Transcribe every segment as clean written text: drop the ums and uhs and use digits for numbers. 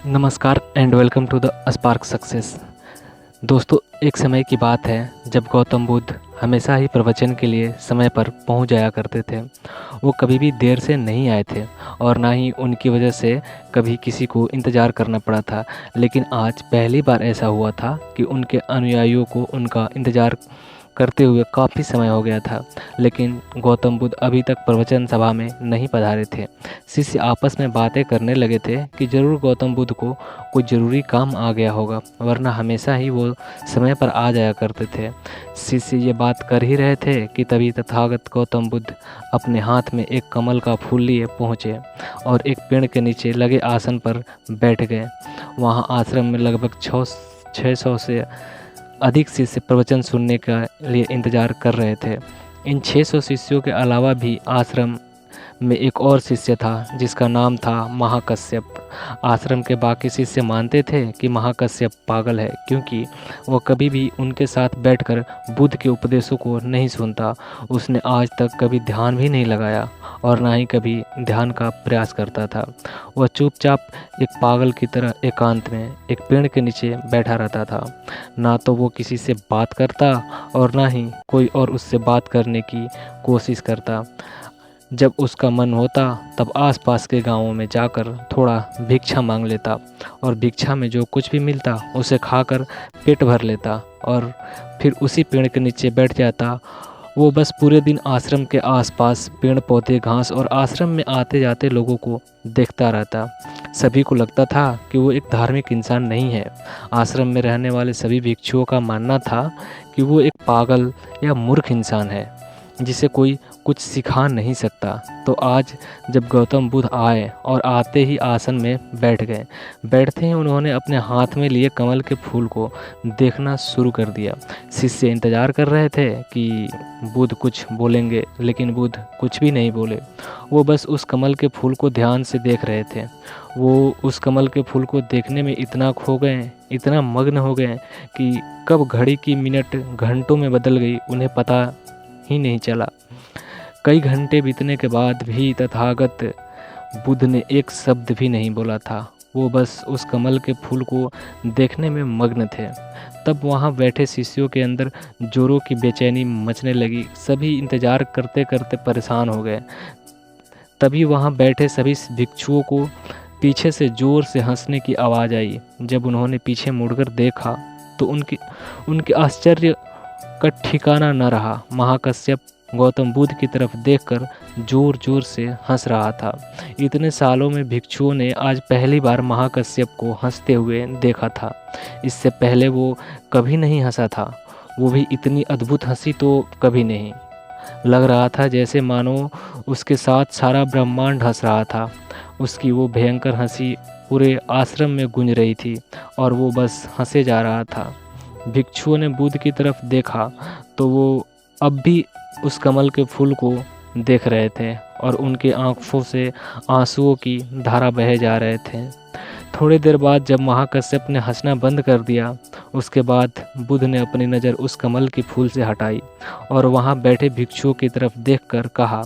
नमस्कार and welcome to the Spark Success. दोस्तों, एक समय की बात है जब गौतम बुद्ध हमेशा ही प्रवचन के लिए समय पर पहुंच जाया करते थे। वो कभी भी देर से नहीं आए थे और ना ही उनकी वजह से कभी किसी को इंतज़ार करना पड़ा था। लेकिन आज पहली बार ऐसा हुआ था कि उनके अनुयायियों को उनका इंतज़ार करते हुए काफ़ी समय हो गया था, लेकिन गौतम बुद्ध अभी तक प्रवचन सभा में नहीं पधारे थे। शिष्य आपस में बातें करने लगे थे कि ज़रूर गौतम बुद्ध को कोई ज़रूरी काम आ गया होगा, वरना हमेशा ही वो समय पर आ जाया करते थे। शिष्य ये बात कर ही रहे थे कि तभी तथागत गौतम बुद्ध अपने हाथ में एक कमल का फूल लिए पहुँचे और एक पेड़ के नीचे लगे आसन पर बैठ गए। वहाँ आश्रम में लगभग 600 से अधिक शिष्य प्रवचन सुनने के लिए इंतज़ार कर रहे थे। इन 600 शिष्यों के अलावा भी आश्रम में एक और शिष्य था जिसका नाम था महाकश्यप। आश्रम के बाकी शिष्य मानते थे कि महाकश्यप पागल है, क्योंकि वह कभी भी उनके साथ बैठकर बुद्ध के उपदेशों को नहीं सुनता। उसने आज तक कभी ध्यान भी नहीं लगाया और ना ही कभी ध्यान का प्रयास करता था। वह चुपचाप एक पागल की तरह एकांत में एक पेड़ के नीचे बैठा रहता था। ना तो वो किसी से बात करता और ना ही कोई और उससे बात करने की कोशिश करता। जब उसका मन होता तब आसपास के गांवों में जाकर थोड़ा भिक्षा मांग लेता और भिक्षा में जो कुछ भी मिलता उसे खाकर पेट भर लेता और फिर उसी पेड़ के नीचे बैठ जाता। वो बस पूरे दिन आश्रम के आसपास पेड़ पौधे घास और आश्रम में आते जाते लोगों को देखता रहता। सभी को लगता था कि वो एक धार्मिक इंसान नहीं है। आश्रम में रहने वाले सभी भिक्षुओं का मानना था कि वो एक पागल या मूर्ख इंसान है जिसे कोई कुछ सिखा नहीं सकता। तो आज जब गौतम बुद्ध आए और आते ही आसन में बैठ गए, बैठते ही उन्होंने अपने हाथ में लिए कमल के फूल को देखना शुरू कर दिया। शिष्य इंतज़ार कर रहे थे कि बुद्ध कुछ बोलेंगे, लेकिन बुद्ध कुछ भी नहीं बोले। वो बस उस कमल के फूल को ध्यान से देख रहे थे। वो उस कमल के फूल को देखने में इतना खो गए, इतना मग्न हो गए कि कब घड़ी की मिनट घंटों में बदल गई उन्हें पता ही नहीं चला। कई घंटे बीतने के बाद भी तथागत बुद्ध ने एक शब्द भी नहीं बोला था। वो बस उस कमल के फूल को देखने में मग्न थे। तब वहाँ बैठे शिष्यों के अंदर जोरों की बेचैनी मचने लगी। सभी इंतज़ार करते करते परेशान हो गए। तभी वहाँ बैठे सभी भिक्षुओं को पीछे से ज़ोर से हंसने की आवाज़ आई। जब उन्होंने पीछे मुड़कर देखा तो उनके आश्चर्य का ठिकाना न रहा। महाकश्यप गौतम बुद्ध की तरफ देखकर जोर जोर से हंस रहा था। इतने सालों में भिक्षुओं ने आज पहली बार महाकश्यप को हंसते हुए देखा था। इससे पहले वो कभी नहीं हंसा था। वो भी इतनी अद्भुत हंसी तो कभी नहीं। लग रहा था जैसे मानो उसके साथ सारा ब्रह्मांड हंस रहा था। उसकी वो भयंकर हंसी पूरे आश्रम में गूंज रही थी और वो बस हंसे जा रहा था। भिक्षुओं ने बुद्ध की तरफ देखा तो वो अब भी उस कमल के फूल को देख रहे थे और उनके आँखों से आंसुओं की धारा बहे जा रहे थे। थोड़ी देर बाद जब महाकश्यप ने हंसना बंद कर दिया, उसके बाद बुद्ध ने अपनी नज़र उस कमल के फूल से हटाई और वहाँ बैठे भिक्षुओं की तरफ देखकर कहा,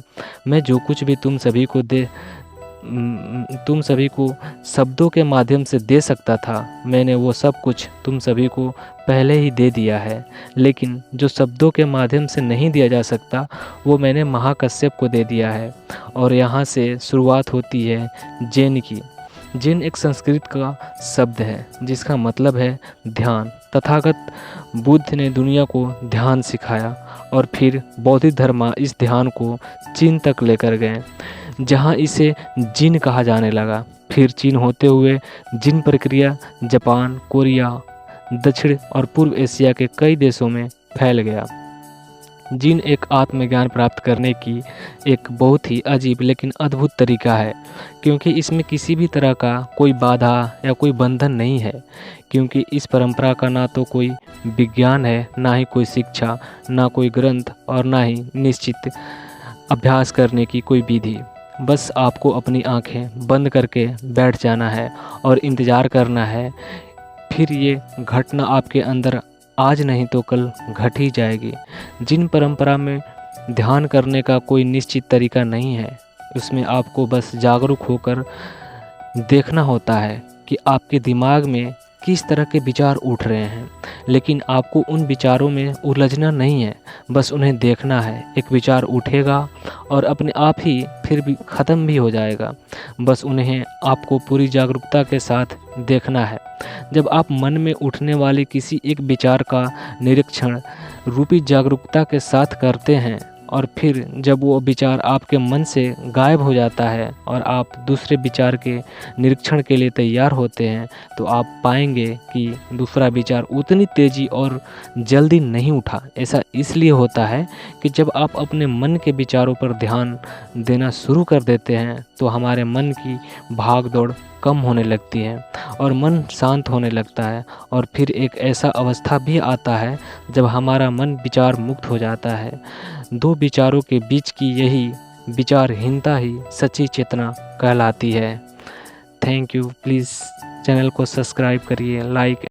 मैं जो कुछ भी तुम सभी को शब्दों के माध्यम से दे सकता था, मैंने वो सब कुछ तुम सभी को पहले ही दे दिया है। लेकिन जो शब्दों के माध्यम से नहीं दिया जा सकता वो मैंने महाकश्यप को दे दिया है। और यहाँ से शुरुआत होती है जेन की। जेन एक संस्कृत का शब्द है जिसका मतलब है ध्यान। तथागत बुद्ध ने दुनिया को ध्यान सिखाया और फिर बौद्ध धर्म इस ध्यान को चीन तक लेकर गए, जहाँ इसे जिन कहा जाने लगा। फिर चीन होते हुए जिन प्रक्रिया जापान, कोरिया, दक्षिण और पूर्व एशिया के कई देशों में फैल गया। जिन एक आत्मज्ञान प्राप्त करने की एक बहुत ही अजीब लेकिन अद्भुत तरीका है, क्योंकि इसमें किसी भी तरह का कोई बाधा या कोई बंधन नहीं है। क्योंकि इस परंपरा का ना तो कोई विज्ञान है, ना ही कोई शिक्षा, ना कोई ग्रंथ और ना ही निश्चित अभ्यास करने की कोई विधि। बस आपको अपनी आंखें बंद करके बैठ जाना है और इंतज़ार करना है। फिर ये घटना आपके अंदर आज नहीं तो कल घट ही जाएगी। जिन परंपरा में ध्यान करने का कोई निश्चित तरीका नहीं है, उसमें आपको बस जागरूक होकर देखना होता है कि आपके दिमाग में किस तरह के विचार उठ रहे हैं, लेकिन आपको उन विचारों में उलझना नहीं है, बस उन्हें देखना है। एक विचार उठेगा और अपने आप ही फिर भी ख़त्म भी हो जाएगा, बस उन्हें आपको पूरी जागरूकता के साथ देखना है। जब आप मन में उठने वाले किसी एक विचार का निरीक्षण रूपी जागरूकता के साथ करते हैं और फिर जब वो विचार आपके मन से गायब हो जाता है और आप दूसरे विचार के निरीक्षण के लिए तैयार होते हैं, तो आप पाएंगे कि दूसरा विचार उतनी तेज़ी और जल्दी नहीं उठा। ऐसा इसलिए होता है कि जब आप अपने मन के विचारों पर ध्यान देना शुरू कर देते हैं तो हमारे मन की भाग दौड़ कम होने लगती है और मन शांत होने लगता है, और फिर एक ऐसा अवस्था भी आता है जब हमारा मन विचार मुक्त हो जाता है। दो विचारों के बीच की यही विचारहीनता ही सच्ची चेतना कहलाती है। Thank you. प्लीज़ चैनल को सब्सक्राइब करिए, लाइक